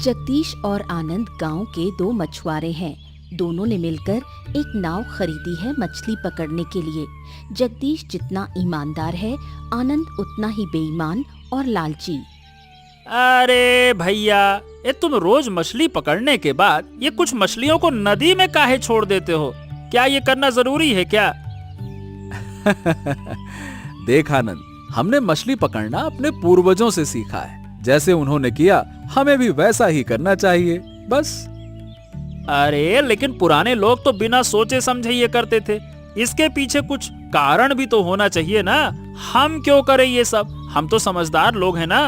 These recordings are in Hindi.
जगदीश और आनंद गांव के दो मछुआरे हैं। दोनों ने मिलकर एक नाव खरीदी है मछली पकड़ने के लिए। जगदीश जितना ईमानदार है, आनंद उतना ही बेईमान और लालची। अरे भैया, ये तुम रोज मछली पकड़ने के बाद ये कुछ मछलियों को नदी में काहे छोड़ देते हो? क्या ये करना जरूरी है क्या? देख आनंद, हमने मछली पकड़ना अपने पूर्वजों से सीखा है। जैसे उन्होंने किया, हमें भी वैसा ही करना चाहिए, बस। अरे लेकिन पुराने लोग तो बिना सोचे समझे ये करते थे। इसके पीछे कुछ कारण भी तो होना चाहिए ना। हम क्यों करें ये सब? हम तो समझदार लोग हैं ना।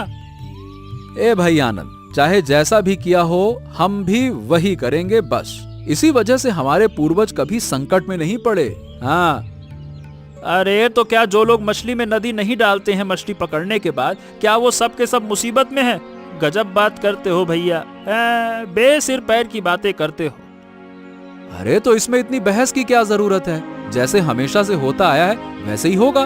ए भाई आनंद, चाहे जैसा भी किया हो, हम भी वही करेंगे, बस। इसी वजह से हमारे पूर्वज कभी संकट में नहीं पड़े। हाँ। अरे तो क्या जो लोग मछली में नदी नहीं डालते हैं मछली पकड़ने के बाद, क्या वो सब के सब मुसीबत में हैं? गजब बात करते हो भैया, बेसिर पैर की बातें करते हो। अरे तो इसमें इतनी बहस की क्या जरूरत है? जैसे हमेशा से होता आया है वैसे ही होगा।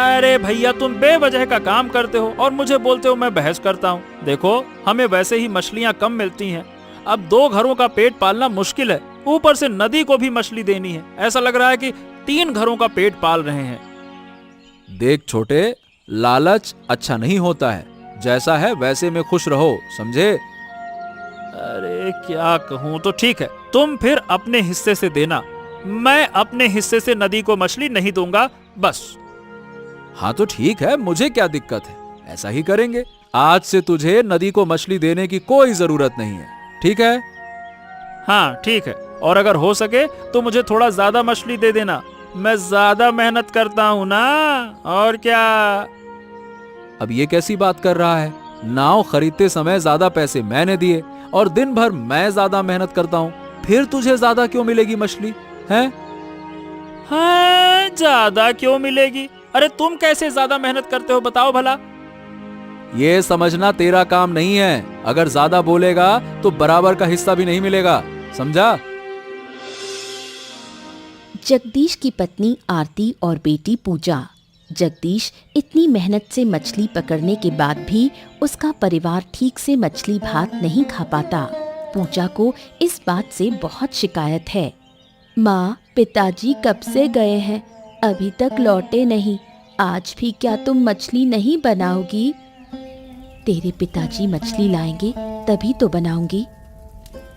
अरे भैया, तुम बेवजह का काम करते हो और मुझे बोलते हो मैं बहस करता हूँ। देखो, हमें वैसे ही मछलियाँ कम मिलती हैं। अब 2 घरों का पेट पालना मुश्किल है, ऊपर से नदी को भी मछली देनी है। ऐसा लग रहा है कि 3 घरों का पेट पाल रहे हैं। देख छोटे, लालच अच्छा नहीं होता है। जैसा है वैसे में खुश रहो, समझे? अरे क्या कहूँ, तो ठीक है, तुम फिर अपने हिस्से से देना। मैं अपने हिस्से से नदी को मछली नहीं दूंगा, बस। हाँ तो ठीक है, मुझे क्या दिक्कत है, ऐसा ही करेंगे। आज से तुझे नदी को मछली देने की कोई जरूरत नहीं है, ठीक है? हाँ ठीक है, और अगर हो सके तो मुझे थोड़ा ज्यादा मछली दे देना। मैं ज्यादा मेहनत करता हूँ ना, और क्या। अब ये कैसी बात कर रहा है? नाव खरीदते समय ज्यादा पैसे मैंने दिए और दिन भर मैं ज्यादा मेहनत करता हूँ, फिर तुझे ज्यादा क्यों मिलेगी मछली? हैं? हाँ, ज्यादा क्यों मिलेगी? अरे तुम कैसे ज्यादा मेहनत करते हो, बताओ भला। ये समझना तेरा काम नहीं है। अगर ज्यादा बोलेगा तो बराबर का हिस्सा भी नहीं मिलेगा, समझा? जगदीश की पत्नी आरती और बेटी पूजा। जगदीश इतनी मेहनत से मछली पकड़ने के बाद भी उसका परिवार ठीक से मछली भात नहीं खा पाता। पूजा को इस बात से बहुत शिकायत है। माँ, पिताजी कब से गए हैं, अभी तक लौटे नहीं। आज भी क्या तुम मछली नहीं बनाओगी? तेरे पिताजी मछली लाएंगे तभी तो बनाऊंगी।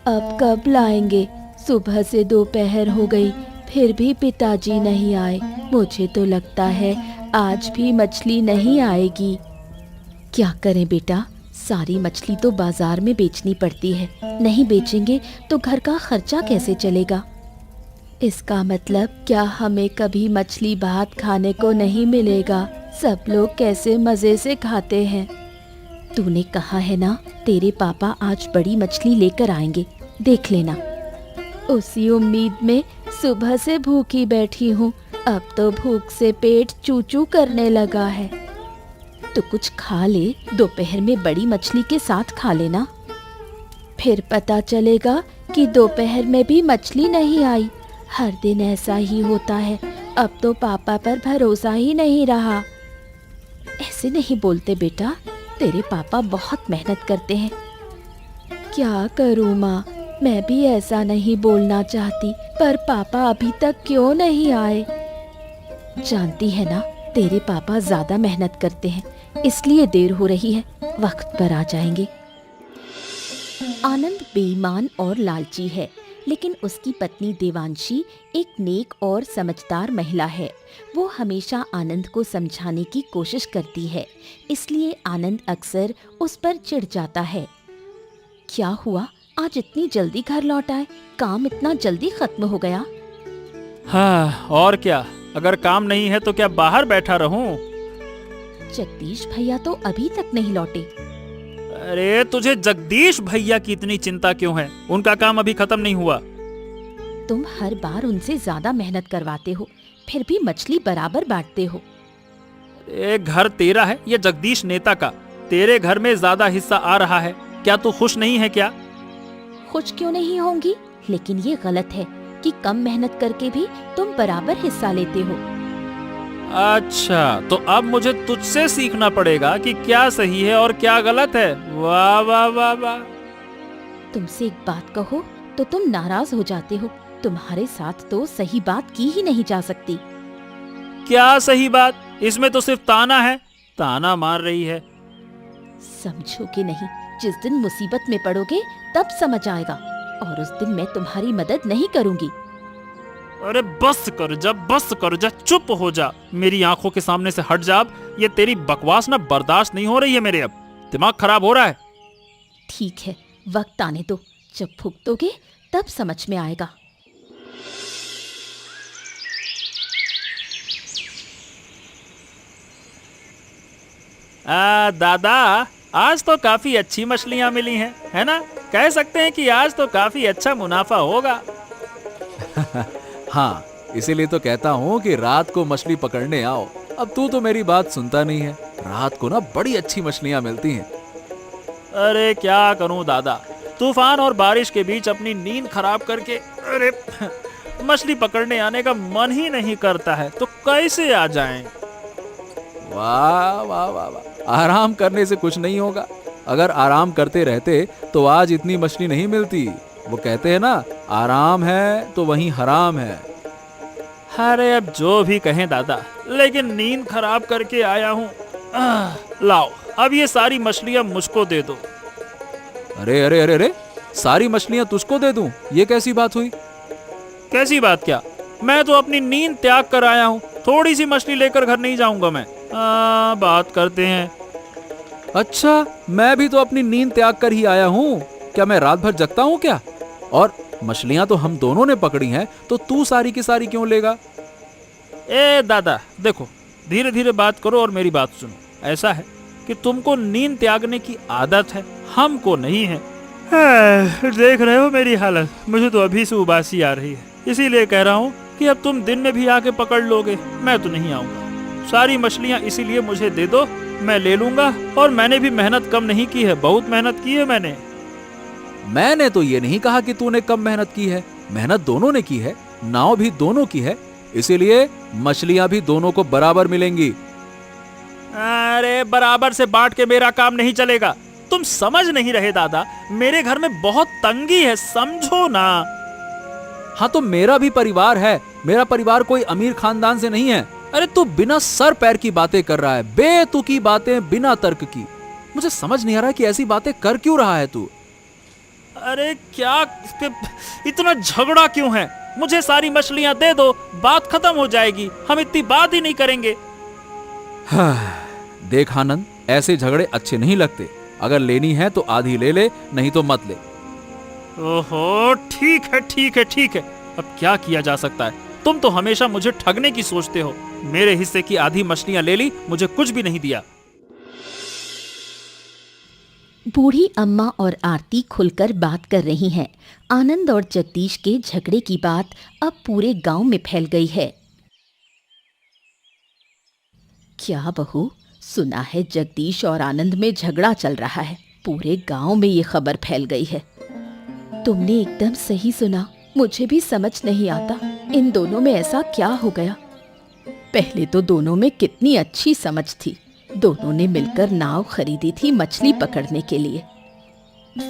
अब कब लाएंगे? सुबह से दोपहर हो गई, फिर भी पिताजी नहीं आए। मुझे तो लगता है आज भी मछली नहीं आएगी। क्या करें बेटा, सारी मछली तो बाजार में बेचनी पड़ती है। नहीं बेचेंगे तो घर का खर्चा कैसे चलेगा? इसका मतलब क्या हमें कभी मछली भात खाने को नहीं मिलेगा? सब लोग कैसे मजे से खाते हैं। तूने कहा है ना, तेरे पापा आज बड़ी मछली लेकर आएंगे, देख लेना। उसी उम्मीद में सुबह से भूखी बैठी हूँ। अब तो भूख से पेट चू चू करने लगा है। तो कुछ खा ले, दोपहर में बड़ी मछली के साथ खा लेना। फिर पता चलेगा कि दोपहर में भी मछली नहीं आई। हर दिन ऐसा ही होता है। अब तो पापा पर भरोसा ही नहीं रहा। ऐसे नहीं बोलते बेटा, तेरे पापा बहुत मेहनत करते हैं। क्या करूँ माँ, मैं भी ऐसा नहीं बोलना चाहती, पर पापा अभी तक क्यों नहीं आए? जानती है ना, तेरे पापा ज्यादा मेहनत करते हैं, इसलिए देर हो रही है। वक्त पर आ जाएंगे। आनंद बेईमान और लालची है, लेकिन उसकी पत्नी देवांशी एक नेक और समझदार महिला है। वो हमेशा आनंद को समझाने की कोशिश करती है, इसलिए आनंद अक्सर उस पर चिढ़ जाता है। क्या हुआ, आज इतनी जल्दी घर लौट आए? काम इतना जल्दी खत्म हो गया? हाँ, और क्या। अगर काम नहीं है तो क्या बाहर बैठा रहूं? जगदीश भैया तो अभी तक नहीं लौटे। अरे तुझे जगदीश भैया की इतनी चिंता क्यों है? उनका काम अभी खत्म नहीं हुआ। तुम हर बार उनसे ज्यादा मेहनत करवाते हो, फिर भी मछली बराबर बांटते हो। घर तेरा है या जगदीश नेता का? तेरे घर में ज्यादा हिस्सा आ रहा है, क्या तू खुश नहीं है क्या? खुश क्यों नहीं होंगी, लेकिन ये गलत है कि कम मेहनत करके भी तुम बराबर हिस्सा लेते हो। अच्छा, तो अब मुझे तुझसे सीखना पड़ेगा कि क्या सही है और क्या गलत है। वाह वाह वाह वाह। तुमसे एक बात कहो तो तुम नाराज हो जाते हो। तुम्हारे साथ तो सही बात की ही नहीं जा सकती। क्या सही बात? इसमें तो सिर्फ ताना है। ताना मार रही है। समझोगे नहीं, जिस दिन मुसीबत में पड़ोगे तब समझ आएगा, और उस दिन मैं तुम्हारी मदद नहीं करूंगी। अरे बस कर जा, चुप हो जा, मेरी आंखों के सामने से हट जा। अब ये तेरी बकवास ना बर्दाश्त नहीं हो रही है मेरे। अब दिमाग खराब हो रहा है। ठीक है, वक्त आने दो, जब भुगतोगे तब समझ में आएगा। दादा, आज तो काफी अच्छी मछलियां मिली हैं, है ना? कह सकते हैं कि आज तो काफी अच्छा मुनाफा होगा। हाँ, इसीलिए तो कहता हूँ कि रात को मछली पकड़ने आओ। अब तू तो मेरी बात सुनता नहीं है। रात को ना बड़ी अच्छी मछलियाँ मिलती हैं। अरे क्या करूं दादा, तूफान और बारिश के बीच अपनी नींद खराब करके अरे मछली पकड़ने आने का मन ही नहीं करता है, तो कैसे आ जाएं? वाह वाह वाह वाह, आराम करने से कुछ नहीं होगा। अगर आराम करते रहते तो आज इतनी मछली नहीं मिलती। वो कहते हैं ना, आराम है तो वहीं हराम है। अरे अब जो भी कहें दादा, लेकिन नींद खराब करके आया हूँ। लाओ, अब ये सारी मछलियां मुझको दे दो। अरे अरे अरे अरे, सारी मछलियां तुझको दे दूं? ये कैसी बात हुई? कैसी बात क्या? मैं तो अपनी नींद त्याग कर आया हूँ। थोड़ी सी मछली लेकर घर नहीं जाऊंगा मैं। बात करते हैं। अच्छा, मैं भी तो अपनी नींद त्याग कर ही आया हूँ। क्या मैं रात भर जगता हूँ क्या? और मछलियां तो हम दोनों ने पकड़ी हैं, तो तू सारी की सारी क्यों लेगा? ए दादा देखो, धीरे धीरे बात करो और मेरी बात सुनो। ऐसा है कि तुमको नींद त्यागने की आदत है, हमको नहीं है। देख रहे हो मेरी हालत, मुझे तो अभी से उबासी आ रही है। इसीलिए कह रहा हूँ कि अब तुम दिन में भी आके पकड़ लोगे, मैं तो नहीं आऊंगा। सारी मछलियाँ इसीलिए मुझे दे दो, मैं ले लूंगा। और मैंने भी मेहनत कम नहीं की है, बहुत मेहनत की है मैंने। मैंने तो ये नहीं कहा कि तूने कम मेहनत की है। मेहनत दोनों ने की है, नाव भी दोनों की है, इसीलिए मछलियां भी दोनों को बराबर मिलेंगी। अरे बराबर से बांट के मेरा काम नहीं चलेगा। तुम समझ नहीं रहे दादा, मेरे घर में बहुत तंगी है, समझो ना। हाँ, तो मेरा भी परिवार है। मेरा परिवार कोई अमीर खानदान से नहीं है। अरे तू बिना सर पैर की बातें कर रहा है, बेतुकी बातें बिना तर्क की। मुझे समझ नहीं आ रहा कि ऐसी बातें कर क्यों रहा है तू। अरे क्या इतना झगड़ा क्यों है? मुझे सारी मछलियां दे दो, बात खत्म हो जाएगी, हम इतनी बात ही नहीं करेंगे। देख आनंद, ऐसे झगड़े अच्छे नहीं लगते। अगर लेनी है तो आधी ले ले, नहीं तो मत ले। ओहो, ठीक है ठीक है ठीक है, अब क्या किया जा सकता है? तुम तो हमेशा मुझे ठगने की सोचते हो। मेरे हिस्से की आधी मछलियां ले ली, मुझे कुछ भी नहीं दिया। बूढ़ी अम्मा और आरती खुलकर बात कर रही हैं। आनंद और जगदीश के झगड़े की बात अब पूरे गांव में फैल गई है। क्या बहू, सुना है जगदीश और आनंद में झगड़ा चल रहा है। पूरे गांव में ये खबर फैल गई है। तुमने एकदम सही सुना, मुझे भी समझ नहीं आता इन दोनों में ऐसा क्या हो गया। पहले तो दोनों में कितनी अच्छी समझ थी। दोनों ने मिलकर नाव खरीदी थी मछली पकड़ने के लिए।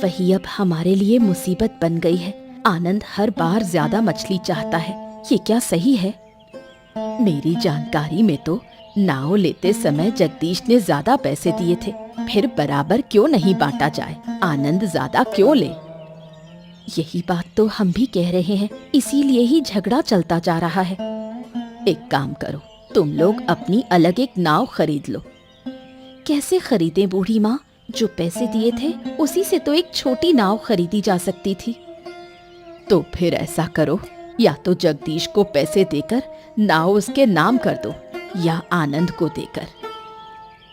वही अब हमारे लिए मुसीबत बन गई है। आनंद हर बार ज्यादा मछली चाहता है। ये क्या सही है? मेरी जानकारी में तो नाव लेते समय जगदीश ने ज्यादा पैसे दिए थे। फिर बराबर क्यों नहीं बांटा जाए? आनंद ज्यादा क्यों ले? यही बात तो हम भी कह रहे हैं, इसीलिए ही झगड़ा चलता जा रहा है। एक काम करो, तुम लोग अपनी अलग एक नाव खरीद लो। कैसे खरीदे बूढ़ी माँ? जो पैसे दिए थे उसी से तो एक छोटी नाव खरीदी जा सकती थी। तो फिर ऐसा करो, या तो जगदीश को पैसे देकर नाव उसके नाम कर दो, या आनंद को देकर।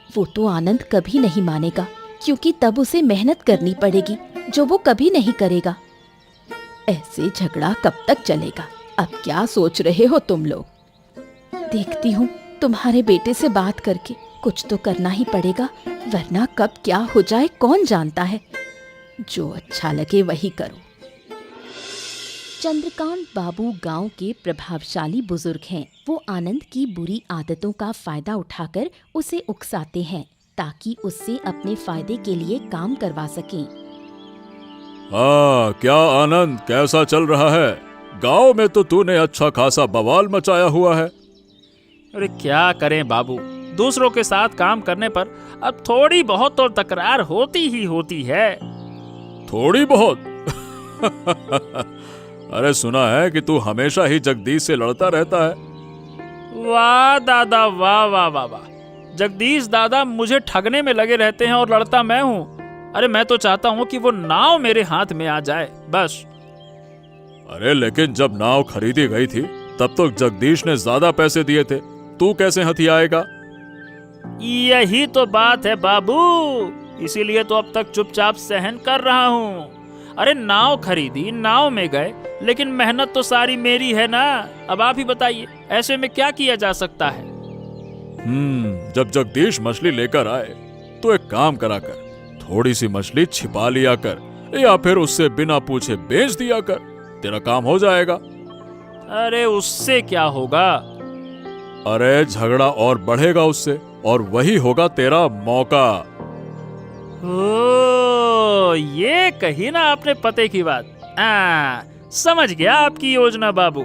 वो तो आनंद कभी नहीं मानेगा, क्योंकि तब उसे मेहनत करनी पड़ेगी जो वो कभी नहीं करेगा। ऐसे झगड़ा कब तक चलेगा? अब क्या सोच रहे हो तुम लोग? देखती हूँ तुम्हारे बेटे से बात करके, कुछ तो करना ही पड़ेगा, वरना कब क्या हो जाए कौन जानता है। जो अच्छा लगे वही करो। चंद्रकांत बाबू गांव के प्रभावशाली बुजुर्ग हैं। वो आनंद की बुरी आदतों का फायदा उठाकर उसे उकसाते हैं ताकि उससे अपने फायदे के लिए काम करवा सकें। क्या आनंद, कैसा चल रहा है? गांव में तो तूने अच्छा खासा बवाल मचाया हुआ है। अरे क्या करें बाबू, दूसरों के साथ काम करने पर अब थोड़ी बहुत तो तकरार होती ही होती है। थोड़ी बहुत? अरे सुना है कि तू हमेशा ही जगदीश से लड़ता रहता है। वाह दादा, वाह वाह वाह वाह। जगदीश दादा मुझे ठगने में लगे रहते हैं और लड़ता मैं हूँ। अरे मैं तो चाहता हूँ कि वो नाव मेरे हाथ में आ जाए, बस। अरे लेकिन जब नाव खरीदी गई थी तब तो जगदीश ने ज्यादा पैसे दिए थे, तू कैसे हथियाएगा? यही तो बात है बाबू, इसीलिए तो अब तक चुपचाप सहन कर रहा हूँ। अरे नाव खरीदी, नाव में गए, लेकिन मेहनत तो सारी मेरी है ना। अब आप ही बताइए, ऐसे में क्या किया जा सकता है? जब जगदीश मछली लेकर आए तो एक काम करा कर, थोड़ी सी मछली छिपा लिया कर या फिर उससे बिना पूछे बेच दिया कर, तेरा काम हो जाएगा। अरे उससे क्या होगा? अरे झगड़ा और बढ़ेगा उससे, और वही होगा तेरा मौका। ओ, ये कही ना आपने पते की बात। समझ गया आपकी योजना बाबू।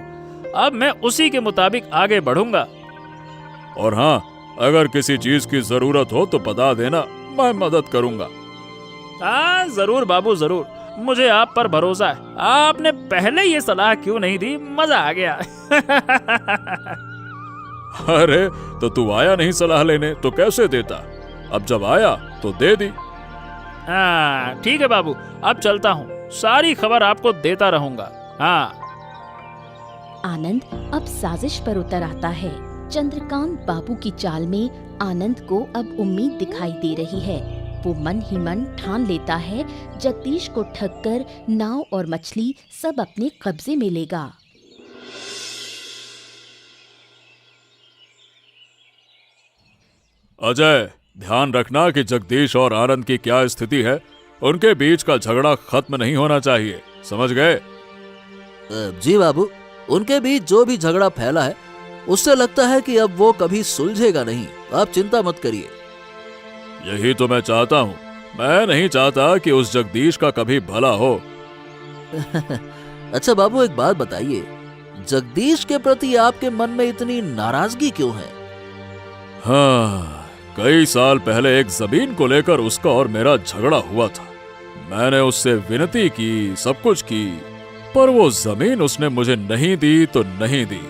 अब मैं उसी के मुताबिक आगे बढ़ूंगा। और हाँ, अगर किसी चीज की जरूरत हो तो बता देना, मैं मदद करूंगा। हाँ जरूर बाबू, जरूर। मुझे आप पर भरोसा है। आपने पहले ये सलाह क्यों नहीं दी? मजा आ गया। अरे तो तू आया नहीं सलाह लेने तो कैसे देता? अब जब आया तो दे दी। हाँ ठीक है बाबू, अब चलता हूँ, सारी खबर आपको देता रहूंगा। हाँ। आनंद अब साजिश पर उतर आता है। चंद्रकांत बाबू की चाल में आनंद को अब उम्मीद दिखाई दे रही है। वो मन ही मन ठान लेता है जगदीश को ठगकर नाव और मछली सब अपने कब्जे में लेगा। अजय, ध्यान रखना कि जगदीश और आनंद की क्या स्थिति है। उनके बीच का झगड़ा खत्म नहीं होना चाहिए, समझ गए? जी बाबू, उनके बीच जो भी झगड़ा फैला है उससे लगता है कि अब वो कभी सुलझेगा नहीं। आप चिंता मत करिए। यही तो मैं चाहता हूँ। मैं नहीं चाहता कि उस जगदीश का कभी भला हो। अच्छा बाबू, एक बात बताइए, जगदीश के प्रति आपके मन में इतनी नाराजगी क्यों है? हाँ, कई साल पहले एक जमीन को लेकर उसका और मेरा झगड़ा हुआ था। मैंने उससे विनती की, सब कुछ की, पर वो जमीन उसने मुझे नहीं दी तो नहीं दी।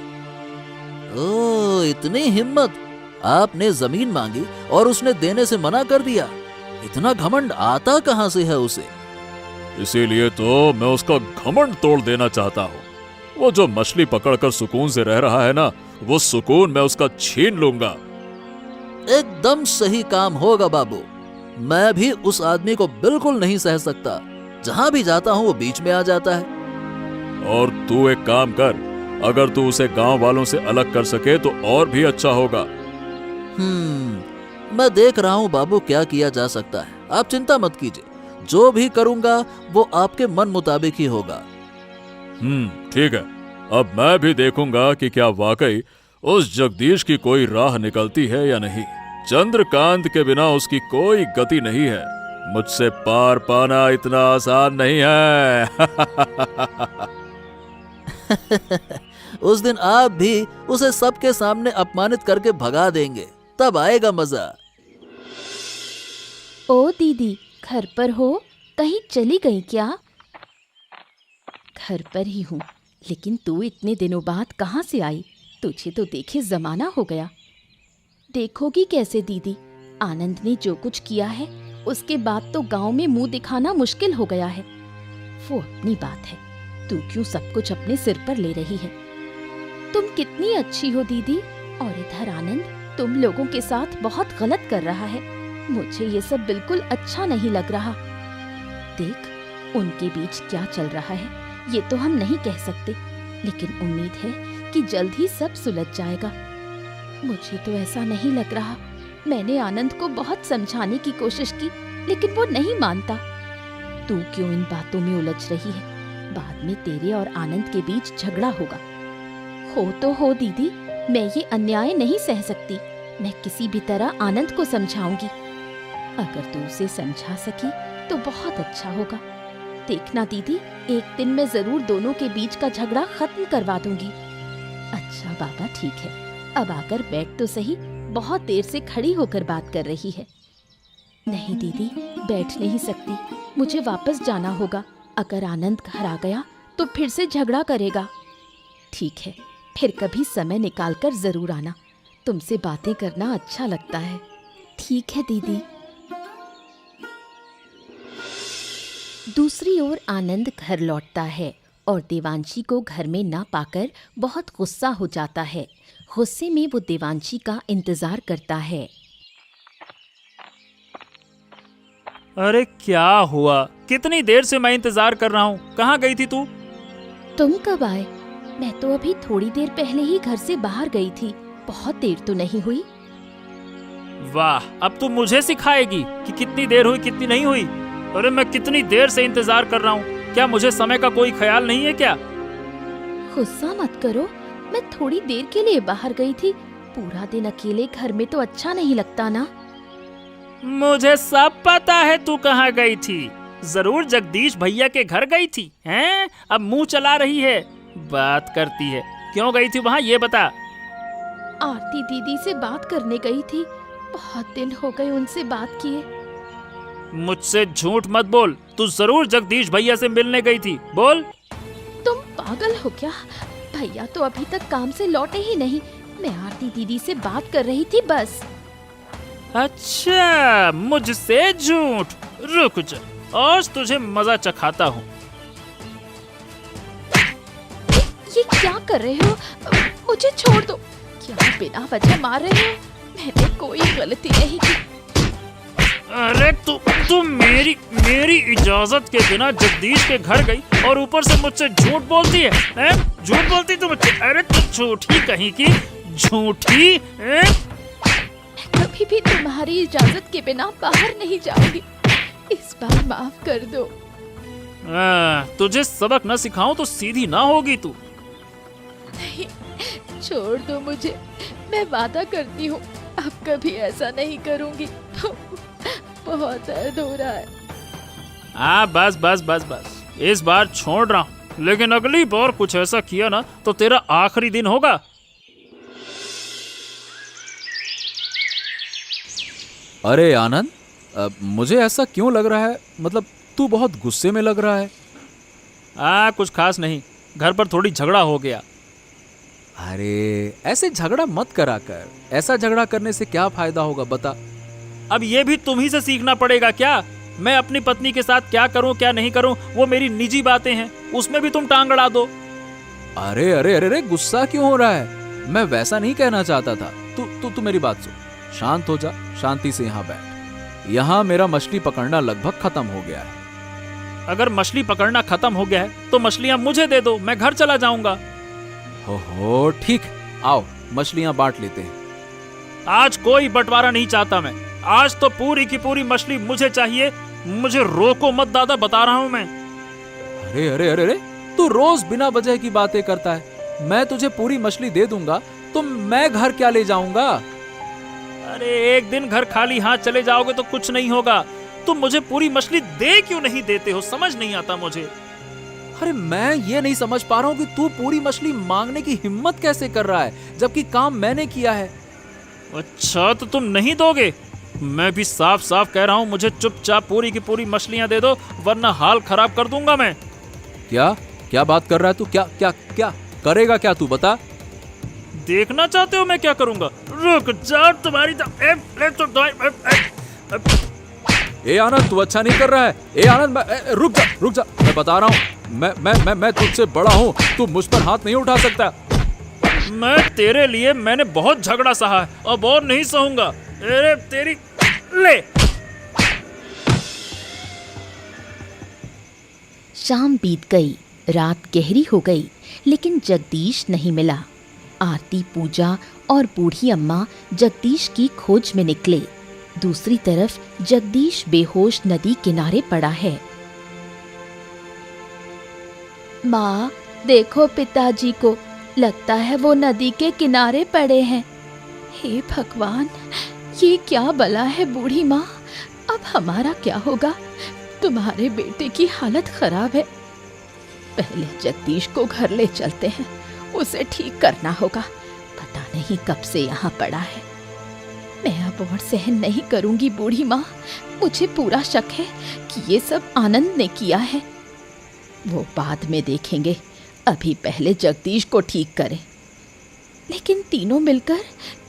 ओह, इतनी हिम्मत! आपने जमीन मांगी और उसने देने से मना कर दिया। इतना घमंड आता कहां से है उसे? इसीलिए तो मैं उसका घमंड तोड़ देना चाहता हूँ। वो जो मछली पकड़कर सुकून से रह रहा है ना, वो सुकून मैं उसका छीन लूंगा। एकदम सही काम होगा बाबू। मैं भी उस आदमी को बिल्कुल नहीं सह सकता। जहां भी जाता हूं वो बीच में आ जाता है। और तू एक काम कर, अगर तू उसे गांव वालों से अलग कर सके तो और भी अच्छा होगा। मैं देख रहा हूँ बाबू, क्या किया जा सकता है। आप चिंता मत कीजिए, जो भी करूंगा वो आपके मन मुताबिक ही होगा। ठीक है। अब मैं भी देखूंगा कि क्या वाकई उस जगदीश की कोई राह निकलती है या नहीं। चंद्रकांत के बिना उसकी कोई गति नहीं है। मुझसे पार पाना इतना आसान नहीं है। उस दिन आप भी उसे सबके सामने अपमानित करके भगा देंगे, तब आएगा मजा। ओ दीदी, घर पर हो? कहीं चली गई क्या? घर पर ही हूँ, लेकिन तू इतने दिनों बाद कहाँ से आई? तुझे तो देखे जमाना हो गया। देखोगी कैसे दीदी, आनंद ने जो कुछ किया है उसके बाद तो गांव में मुंह दिखाना मुश्किल हो गया है। वो अपनी बात है, तू क्यों सब कुछ अपने सिर पर ले रही है? तुम कितनी अच्छी हो दीदी, और इधर आनंद तुम लोगों के साथ बहुत गलत कर रहा है। मुझे ये सब बिल्कुल अच्छा नहीं लग रहा। देख, उनके बीच क्या चल रहा है ये तो हम नहीं कह सकते, लेकिन उम्मीद है कि जल्द ही सब सुलझ जाएगा। मुझे तो ऐसा नहीं लग रहा। मैंने आनंद को बहुत समझाने की कोशिश की, लेकिन वो नहीं मानता। तू क्यों इन बातों में उलझ रही है? बाद में तेरे और आनंद के बीच झगड़ा होगा। हो तो हो दीदी, मैं ये अन्याय नहीं सह सकती। मैं किसी भी तरह आनंद को समझाऊंगी। अगर तू उसे समझा सकी तो बहुत अच्छा होगा। देखना दीदी, एक दिन मैं जरूर दोनों के बीच का झगड़ा खत्म करवा दूंगी। अच्छा बाबा ठीक है, अब आकर बैठ तो सही, बहुत देर से खड़ी होकर बात कर रही है। नहीं दीदी, बैठ नहीं सकती, मुझे वापस जाना होगा। अगर आनंद घर आ गया तो फिर से झगड़ा करेगा। ठीक है, फिर कभी समय निकालकर जरूर आना। तुमसे बातें करना अच्छा लगता है। ठीक है दीदी। दूसरी ओर आनंद घर लौटता है और देवांशी को घर में ना पाकर बहुत गुस्सा हो जाता है। गुस्से में वो देवांशी का इंतजार करता है। अरे क्या हुआ? कितनी देर से मैं इंतजार कर रहा हूँ। कहाँ गई थी तू? तुम कब आए? मैं तो अभी थोड़ी देर पहले ही घर से बाहर गई थी। बहुत देर तो नहीं हुई। वाह, अब तू मुझे सिखाएगी कि कितनी देर हुई कितनी नहीं हुई? अरे मैं कितनी देर से इंतजार कर रहा हूँ। क्या मुझे समय का कोई ख्याल नहीं है क्या? गुस्सा मत करो, मैं थोड़ी देर के लिए बाहर गई थी। पूरा दिन अकेले घर में तो अच्छा नहीं लगता ना। मुझे सब पता है तू कहाँ गई थी। जरूर जगदीश भैया के घर गई थी, हैं? अब मुंह चला रही है, बात करती है। क्यों गई थी वहाँ, ये बता। आरती दीदी से बात करने गई थी। बहुत दिन हो गए उनसे बात किए। मुझसे झूठ मत बोल, तू जरूर जगदीश भैया से मिलने गई थी। बोल। तुम पागल हो क्या? भैया तो अभी तक काम से लौटे ही नहीं। मैं आरती दीदी से बात कर रही थी बस। अच्छा, मुझसे झूठ। रुक जा, आज तुझे मजा चखाता हूँ। ये क्या कर रहे हो? मुझे छोड़ दो। क्या बिना वजह मार रहे हो? मैंने कोई गलती नहीं की। अरे तू मेरी इजाजत के बिना जगदीश के घर गई और ऊपर से मुझसे झूठ बोलती है, हैं? झूठ बोलती तू मुझसे। अरे तू झूठी कहीं की, झूठी, हैं? कभी भी तुम्हारी इजाजत के बिना बाहर नहीं जाऊंगी। इस बार माफ कर दो। तुझे सबक न सिखाऊं तो सीधी ना होगी तू। नहीं, छोड़ दो मुझे। मैं वादा करती हूँ अब कभी ऐसा नहीं करूंगी। बहुत दर्द हो रहा है। बस बस बस बस, इस बार छोड़ रहा हूँ, लेकिन अगली बार कुछ ऐसा किया ना तो तेरा आखिरी दिन होगा। अरे आनंद, मुझे ऐसा क्यों लग रहा है? मतलब तू बहुत गुस्से में लग रहा है। कुछ खास नहीं, घर पर थोड़ी झगड़ा हो गया। अरे ऐसे झगड़ा मत करा कर। ऐसा झगड़ा करने से क्या फायदा होगा बता। अब ये भी तुम ही से सीखना पड़ेगा क्या? मैं अपनी पत्नी के साथ क्या करूं क्या नहीं करूं वो मेरी निजी बातें हैं, उसमें भी तुम टांग अड़ा दो। अरे अरे अरे अरे, गुस्सा क्यों हो रहा है? मैं वैसा नहीं कहना चाहता था। तू मेरी बात सुन, शांत हो जा, शांति से यहाँ बैठ। यहाँ मेरा मछली पकड़ना लगभग खत्म हो गया है। अगर मछली पकड़ना खत्म हो गया है तो मछलियाँ मुझे दे दो, मैं घर चला जाऊंगा। हो ठीक, आओ मछलियाँ बांट लेते हैं। आज कोई बंटवारा नहीं चाहता मैं। आज तो पूरी की पूरी मछली मुझे चाहिए। मुझे रोको मत दादा, बता रहा हूँ मैं। अरे अरे अरे अरे, तू रोज बिना वजह की बातें करता है। मैं तुझे पूरी मछली दे दूंगा तो मैं घर क्या ले जाऊंगा? अरे एक दिन घर खाली हाथ चले जाओगे तो कुछ नहीं होगा। तुम मुझे पूरी मछली दे क्यों नहीं देते हो, समझ नहीं आता मुझे। अरे मैं ये नहीं समझ पा रहा हूँ कि तू पूरी मछली मांगने की हिम्मत कैसे कर रहा है, जबकि काम मैंने किया है। अच्छा, तो तुम नहीं दोगे? मैं भी साफ साफ कह रहा हूँ, मुझे चुपचाप पूरी की पूरी मछलियाँ दे दो, वरना हाल खराब कर दूंगा मैं। क्या क्या बात कर रहा है तू? क्या क्या क्या करेगा? क्या तू बता। देखना चाहते हो मैं क्या करूंगा? रुक जा, तुम्हारी ए आनंद, तू अच्छा नहीं कर रहा है। ए आनंद, रुक जा, मैं बता रहा हूँ। मैं तुझसे बड़ा हूँ, तू मुझ पर हाथ नहीं उठा सकता। मैं तेरे लिए मैंने बहुत झगड़ा सहा है, अब और नहीं सहूंगा। अरे तेरी ले। शाम बीत गई, रात गहरी हो गई, लेकिन जगदीश नहीं मिला। आरती, पूजा और बूढ़ी अम्मा जगदीश की खोज में निकले। दूसरी तरफ जगदीश बेहोश नदी किनारे पड़ा है। माँ, देखो पिताजी को, लगता है वो नदी के किनारे पड़े हैं। हे भगवान, ये क्या बला है बूढ़ी माँ, अब हमारा क्या होगा? तुम्हारे बेटे की हालत खराब है। पहले जगदीश को घर ले चलते हैं, उसे ठीक करना होगा। पता नहीं कब से यहाँ पड़ा है। मैं अब और सहन नहीं करूंगी बूढ़ी माँ। मुझे पूरा शक है कि ये सब आनंद ने किया है। वो बाद में देखेंगे, अभी पहले जगदीश को ठीक करें। लेकिन तीनों मिलकर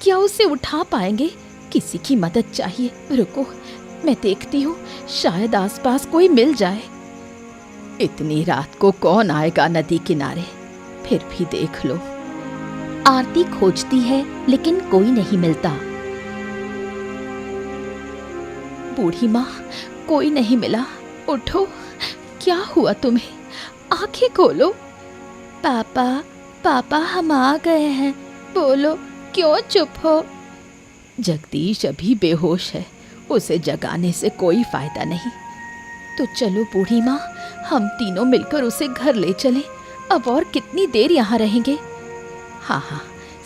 क्या उसे उठा पाएंगे? किसी की मदद चाहिए। रुको, मैं देखती हूँ, शायद आसपास कोई मिल जाए। इतनी रात को कौन आएगा नदी किनारे? फिर भी देख लो। आरती खोजती है लेकिन कोई नहीं मिलता। बूढ़ी माँ, कोई नहीं मिला। उठो, क्या हुआ तुम्हें? आंखें खोलो। पापा, पापा, हम आ गए हैं। बोलो, क्यों चुप हो? जगदीश अभी बेहोश है, उसे जगाने से कोई फायदा नहीं। तो चलो बूढ़ी माँ, हम तीनों मिलकर उसे घर ले चलें। अब और कितनी देर यहाँ रहेंगे? हाँ हाँ,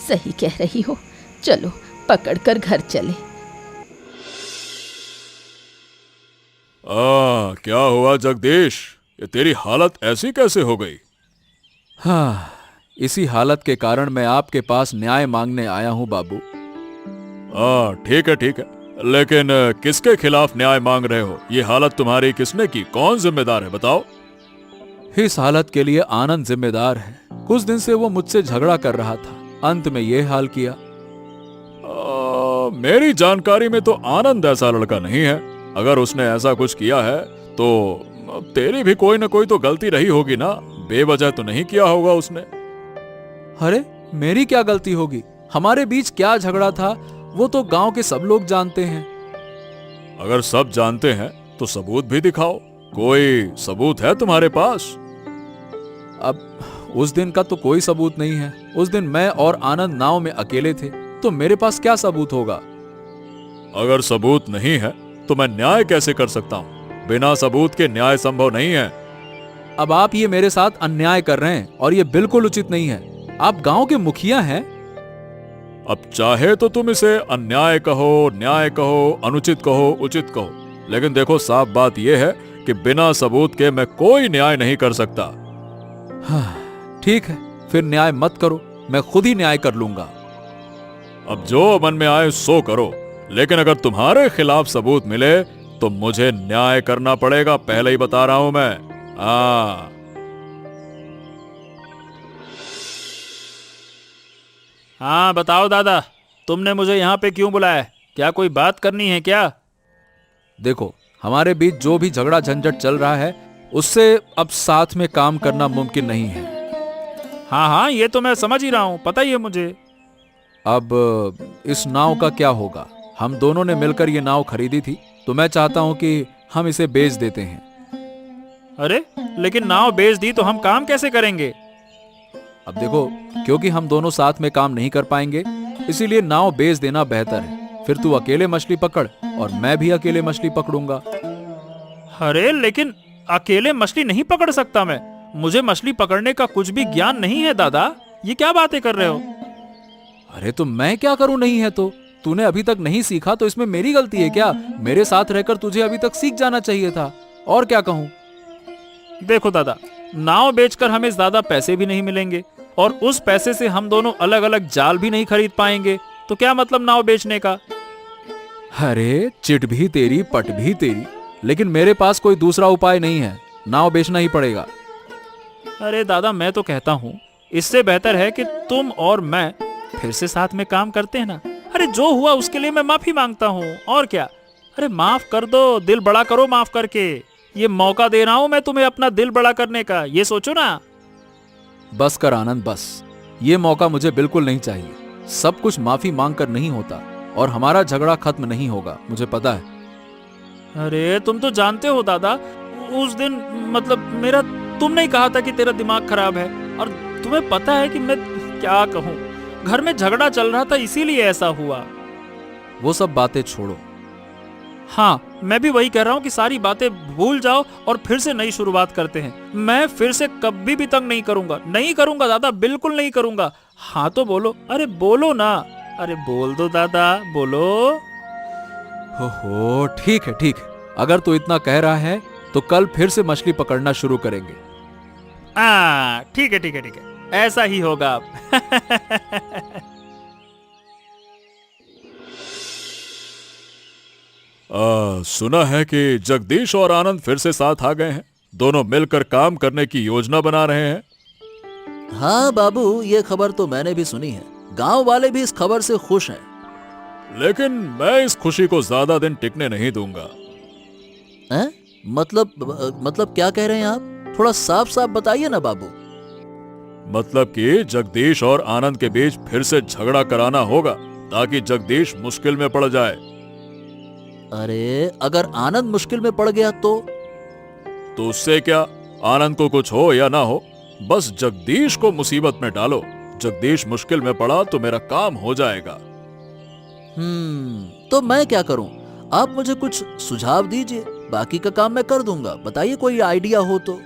सही कह रही हो। चलो, पकड़कर घर चले। क्या हुआ जगदीश? ये तेरी हालत ऐसी कैसे हो गई? हाँ, इसी हालत के कारण मैं आपके पास न्याय मांगने आया हूँ बाबू। ठीक है ठीक है, लेकिन किसके खिलाफ न्याय मांग रहे हो? ये हालत तुम्हारी किसने की? कौन जिम्मेदार है, बताओ। इस हालत के लिए आनंद जिम्मेदार है। कुछ दिन से वो मुझसे झगड़ा कर रहा था, अंत में ये हाल किया। मेरी जानकारी में तो आनंद ऐसा लड़का नहीं है। अगर उसने ऐसा कुछ किया है तो तेरी भी कोई ना कोई तो गलती रही होगी ना। बेवजह तो नहीं किया होगा उसने। अरे, मेरी क्या गलती होगी? हमारे बीच क्या झगड़ा था वो तो गांव के सब लोग जानते हैं। अगर सब जानते हैं तो सबूत भी दिखाओ। कोई सबूत है तुम्हारे पास? अब उस दिन का तो कोई सबूत नहीं है। उस दिन मैं और आनंद नाव में अकेले थे, तो मेरे पास क्या सबूत होगा? अगर सबूत नहीं है तो मैं न्याय कैसे कर सकता हूँ? बिना सबूत के न्याय संभव नहीं है। अब आप ये मेरे साथ अन्याय कर रहे हैं और ये बिल्कुल उचित नहीं है। आप गांव के मुखिया हैं। अब चाहे तो तुम इसे अन्याय कहो, न्याय कहो, अनुचित कहो, उचित कहो, लेकिन देखो, साफ बात यह है कि बिना सबूत के मैं कोई न्याय नहीं कर सकता। हाँ, ठीक है, फिर न्याय मत करो, मैं खुद ही न्याय कर लूंगा। अब जो मन में आए सो करो, लेकिन अगर तुम्हारे खिलाफ सबूत मिले तो मुझे न्याय करना पड़ेगा, पहले ही बता रहा हूं मैं। हाँ, बताओ दादा, तुमने मुझे यहाँ पे क्यों बुलाया? क्या कोई बात करनी है क्या? देखो, हमारे बीच जो भी झगड़ा झंझट चल रहा है उससे अब साथ में काम करना मुमकिन नहीं है। हाँ हाँ, ये तो मैं समझ ही रहा हूँ, पता ही है मुझे। अब इस नाव का क्या होगा? हम दोनों ने मिलकर ये नाव खरीदी थी, तो मैं चाहता हूं कि हम इसे बेच देते हैं। अरे, लेकिन नाव बेच दी तो हम काम कैसे करेंगे? अब देखो, क्योंकि हम दोनों साथ में काम नहीं कर पाएंगे, इसीलिए नाव बेच देना बेहतर है। फिर तू अकेले मछली पकड़ और मैं भी अकेले मछली पकड़ूंगा। अरे, लेकिन अकेले मछली नहीं पकड़ सकता मैं। मुझे मछली पकड़ने का कुछ भी ज्ञान नहीं है दादा। ये क्या बातें कर रहे हो? अरे, तो मैं क्या करूं? नहीं है तो तूने अभी तक नहीं सीखा तो इसमें मेरी गलती है क्या? मेरे साथ रहकर तुझे अभी तक सीख जाना चाहिए था। और क्या कहूं? देखो दादा, नाव बेचकर हमें ज्यादा पैसे भी नहीं मिलेंगे और उस पैसे से हम दोनों अलग अलग जाल भी नहीं खरीद पाएंगे। तो क्या मतलब नाव बेचने का? अरे, चिट भी तेरी, पट भी तेरी, लेकिन मेरे पास कोई दूसरा उपाय नहीं है। नाव बेचना ही पड़ेगा। अरे दादा, मैं तो कहता हूँ इससे बेहतर है कि तुम और मैं फिर से साथ में काम करते हैं ना। अरे, जो हुआ उसके लिए मैं माफी मांगता हूँ, और क्या। अरे माफ कर दो, दिल बड़ा करो माफ करके। ये मौका दे रहा हूँ मैं तुम्हें अपना दिल बड़ा करने का, ये सोचो ना। बस कर आनंद, बस। ये मौका मुझे बिल्कुल नहीं चाहिए। सब कुछ माफी मांगकर नहीं होता और हमारा झगड़ा खत्म नहीं होगा, मुझे पता है। अरे, तुम तो जानते हो दादा, उस दिन मतलब मेरा, तुमने ही कहा था कि तेरा दिमाग खराब है, और तुम्हें पता है कि मैं क्या कहूँ, घर में झगड़ा चल रहा था इसीलिए ऐसा हुआ। वो सब बातें छोड़ो। हाँ, मैं भी वही कह रहा हूँ कि सारी बातें भूल जाओ और फिर से नई शुरुआत करते हैं। मैं फिर से कभी भी तंग नहीं करूंगा, नहीं करूंगा दादा, बिल्कुल नहीं करूंगा। हाँ तो बोलो, अरे बोलो ना, अरे बोल दो दादा, बोलो। हो ठीक है ठीक है, अगर तू इतना कह रहा है तो कल फिर से मछली पकड़ना शुरू करेंगे। ठीक है ठीक है ठीक है, ऐसा ही होगा अब। सुना है कि जगदीश और आनंद फिर से साथ आ गए हैं। दोनों मिलकर काम करने की योजना बना रहे हैं। हाँ बाबू, ये खबर तो मैंने भी सुनी है। गांव वाले भी इस खबर से खुश हैं। लेकिन मैं इस खुशी को ज्यादा दिन टिकने नहीं दूंगा। हैं? मतलब क्या कह रहे हैं आप? थोड़ा साफ साफ बताइए ना बाबू। मतलब कि जगदीश और आनंद के बीच फिर से झगड़ा कराना होगा ताकि जगदीश मुश्किल में पड़ जाए। अरे अगर आनंद मुश्किल में पड़ गया तो उससे क्या, आनंद को कुछ हो या ना हो, बस जगदीश को मुसीबत में डालो। जगदीश मुश्किल में पड़ा तो मेरा काम हो जाएगा। तो मैं क्या करूं? आप मुझे कुछ सुझाव दीजिए, बाकी का काम मैं कर दूंगा। बताइए कोई आइडिया हो तो।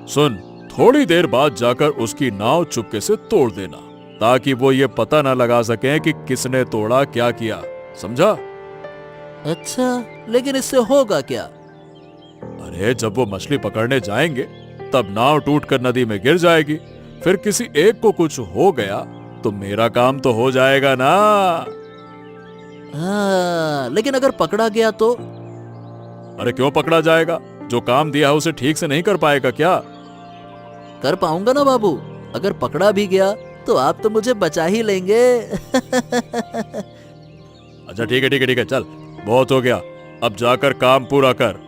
सुन, थोड़ी देर बाद जाकर उसकी नाव चुपके से तोड़ देना ताकि वो ये पता ना लगा सके कि किसने तोड़ा, क्या किया, समझा? अच्छा, लेकिन इससे होगा क्या? अरे जब वो मछली पकड़ने जाएंगे तब नाव टूटकर नदी में गिर जाएगी। फिर किसी एक को कुछ हो गया तो मेरा काम तो हो जाएगा ना। लेकिन अगर पकड़ा गया तो? अरे क्यों पकड़ा जाएगा? जो काम दिया है उसे ठीक से नहीं कर पाएगा क्या? कर पाऊंगा ना बाबू। अगर पकड़ा भी गया तो आप तो मुझे बचा ही लेंगे। अच्छा ठीक है ठीक है ठीक है, चल बहुत हो गया, अब जाकर काम पूरा कर।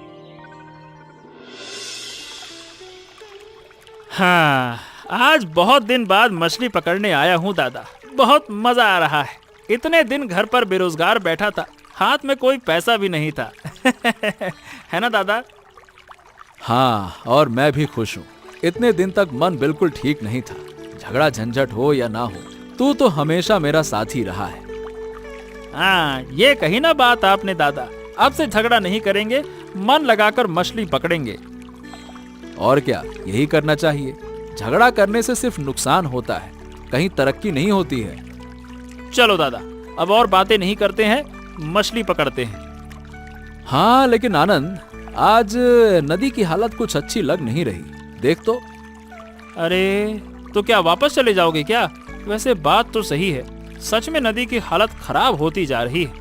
हाँ, आज बहुत दिन बाद मछली पकड़ने आया हूँ दादा, बहुत मजा आ रहा है। इतने दिन घर पर बेरोजगार बैठा था, हाथ में कोई पैसा भी नहीं था। है ना दादा? हाँ, और मैं भी खुश हूँ। इतने दिन तक मन बिल्कुल ठीक नहीं था। झगड़ा झंझट हो या ना हो, तू तो हमेशा मेरा साथी रहा है। हाँ, ये कही ना बात आपने दादा। अब से झगड़ा नहीं करेंगे, मन लगाकर मछली पकड़ेंगे। और क्या, यही करना चाहिए। झगड़ा करने से सिर्फ नुकसान होता है, कहीं तरक्की नहीं होती है। चलो दादा, अब और बातें नहीं करते हैं, मछली पकड़ते हैं। हाँ, लेकिन आनंद, आज नदी की हालत कुछ अच्छी लग नहीं रही। देख तो। अरे तो क्या वापस चले जाओगे क्या? वैसे बात तो सही है, सच में नदी की हालत खराब होती जा रही है।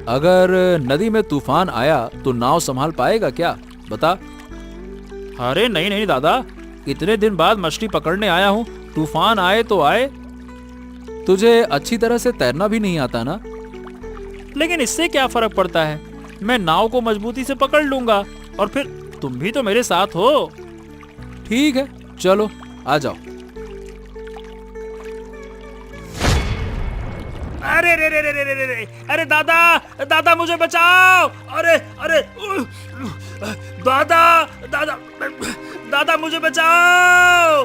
अगर नदी में तूफान आया तो नाव संभाल पाएगा क्या? बता। अरे नहीं नहीं दादा, इतने दिन बाद मछली पकड़ने आया हूँ, तूफान आए तो आए। तुझे अच्छी तरह से तैरना भी नहीं आता ना? लेकिन इससे क्या फर्क पड़ता है, मैं नाव को मजबूती से पकड़ लूंगा और फिर तुम भी तो मेरे साथ हो। ठीक है, चलो आ जाओ। अरे रे रे रे रे रे रे, अरे दादा दादा मुझे बचाओ। अरे अरे दादा दादा दादा मुझे बचाओ।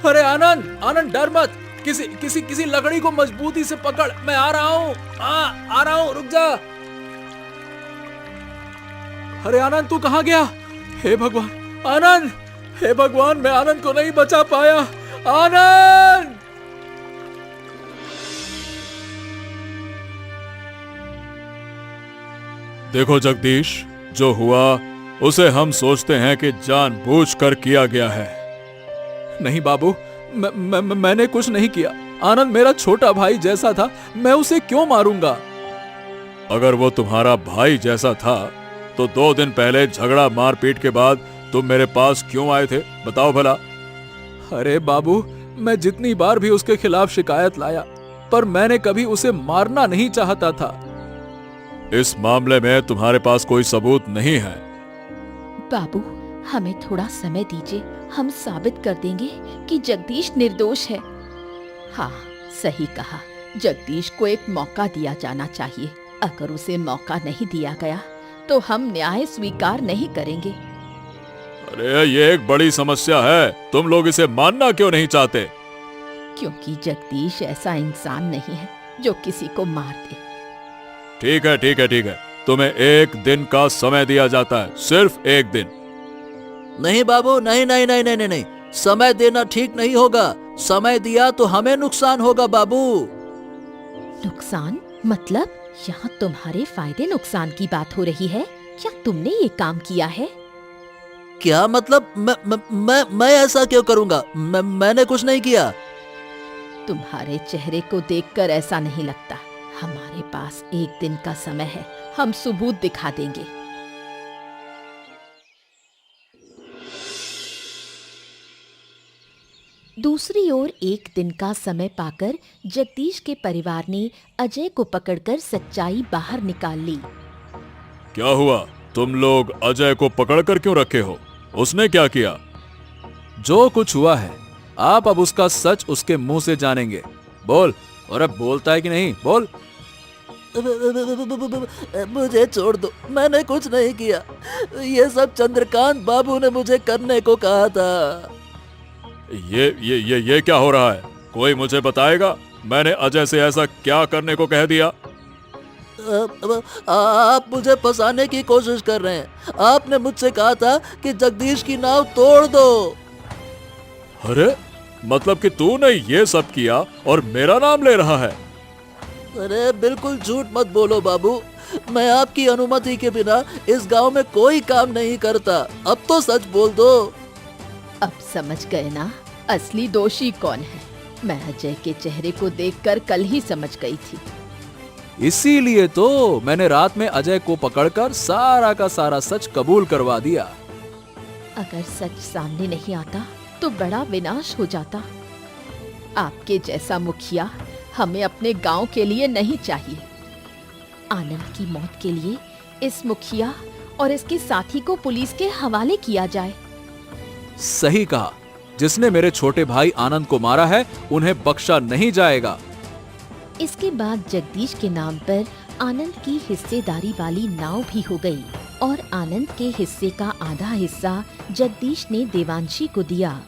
अरे आनंद, आनंद डर मत। किसी लकड़ी को मजबूती से पकड़, मैं आ रहा हूँ। आ रहा हूँ, रुक जा। अरे आनंद, तू कहाँ गया? हे भगवान, आनंद, हे भगवान, मैं आनंद को नहीं बचा पाया। आनंद! देखो जगदीश, जो हुआ उसे हम सोचते हैं कि जानबूझकर किया गया है। नहीं बाबू, मैंने कुछ नहीं किया। आनंद मेरा छोटा भाई जैसा था, मैं उसे क्यों मारूंगा? अगर वो तुम्हारा भाई जैसा था तो 2 दिन पहले झगड़ा मारपीट के बाद तुम मेरे पास क्यों आए थे, बताओ भला। अरे बाबू, मैं जितनी बार भी उसके खिलाफ शिकायत लाया, पर मैंने कभी उसे मारना नहीं चाहता था। इस मामले में तुम्हारे पास कोई सबूत नहीं है। बाबू, हमें थोड़ा समय दीजिए, हम साबित कर देंगे कि जगदीश निर्दोष है। हाँ, सही कहा, जगदीश को एक मौका दिया जाना चाहिए। अगर उसे मौका नहीं दिया गया तो हम न्याय स्वीकार नहीं करेंगे। अरे ये एक बड़ी समस्या है, तुम लोग इसे मानना क्यों नहीं चाहते? क्योंकि जगदीश ऐसा इंसान नहीं है जो किसी को मार दे। ठीक है ठीक है ठीक है, तुम्हें 1 दिन का समय दिया जाता है, सिर्फ 1 दिन। नहीं बाबू, नहीं नहीं नहीं नहीं नहीं नहीं, समय देना ठीक नहीं होगा। समय दिया तो हमें नुकसान होगा बाबू। नुकसान मतलब? यहाँ तुम्हारे फायदे नुकसान की बात हो रही है? क्या तुमने ये काम किया है? क्या मतलब? मैं ऐसा क्यों करूंगा? मैंने कुछ नहीं किया। तुम्हारे चेहरे को देखकर ऐसा नहीं लगता। हमारे पास 1 दिन का समय है, हम सबूत दिखा देंगे। दूसरी ओर 1 दिन का समय पाकर जगदीश के परिवार ने अजय को पकड़कर सच्चाई बाहर निकाल ली। क्या हुआ? तुम लोग अजय को पकड़ कर क्यों रखे हो? उसने क्या किया? जो कुछ हुआ है, आप अब उसका सच उसके मुंह से जानेंगे। बोल। और अब बोलता है कि नहीं? बोल। मुझे छोड़ दो, मैंने कुछ नहीं किया। ये सब चंद्रकांत बाबू ने मुझे करने को कहा था। ये क्या हो रहा है? कोई मुझे बताएगा, मैंने अजय से ऐसा क्या करने को कह दिया? आप मुझे फंसाने की कोशिश कर रहे हैं। आपने मुझसे कहा था कि जगदीश की नाव तोड़ दो। अरे मतलब कि तूने ये सब किया और मेरा नाम ले रहा है? अरे बिल्कुल झूठ मत बोलो बाबू, मैं आपकी अनुमति के बिना इस गांव में कोई काम नहीं करता। अब तो सच बोल दो। अब समझ गए ना असली दोषी कौन है? मैं अजय के चेहरे को देखकर कल ही समझ गई थी। इसीलिए तो मैंने रात में अजय को पकड़कर सारा का सारा सच कबूल करवा दिया। अगर सच सामने नहीं आता तो बड़ा विनाश हो जाता। आपके जैसा मुखिया हमें अपने गांव के लिए नहीं चाहिए। आनंद की मौत के लिए इस मुखिया और इसके साथी को पुलिस के हवाले किया जाए। सही कहा। जिसने मेरे छोटे भाई आनंद को मारा है, उन्हें बख्शा नहीं जाएगा। इसके बाद जगदीश के नाम पर आनंद की हिस्सेदारी वाली नाव भी हो गई और आनंद के हिस्से का आधा हिस्सा जगदीश ने देवांशी को दिया।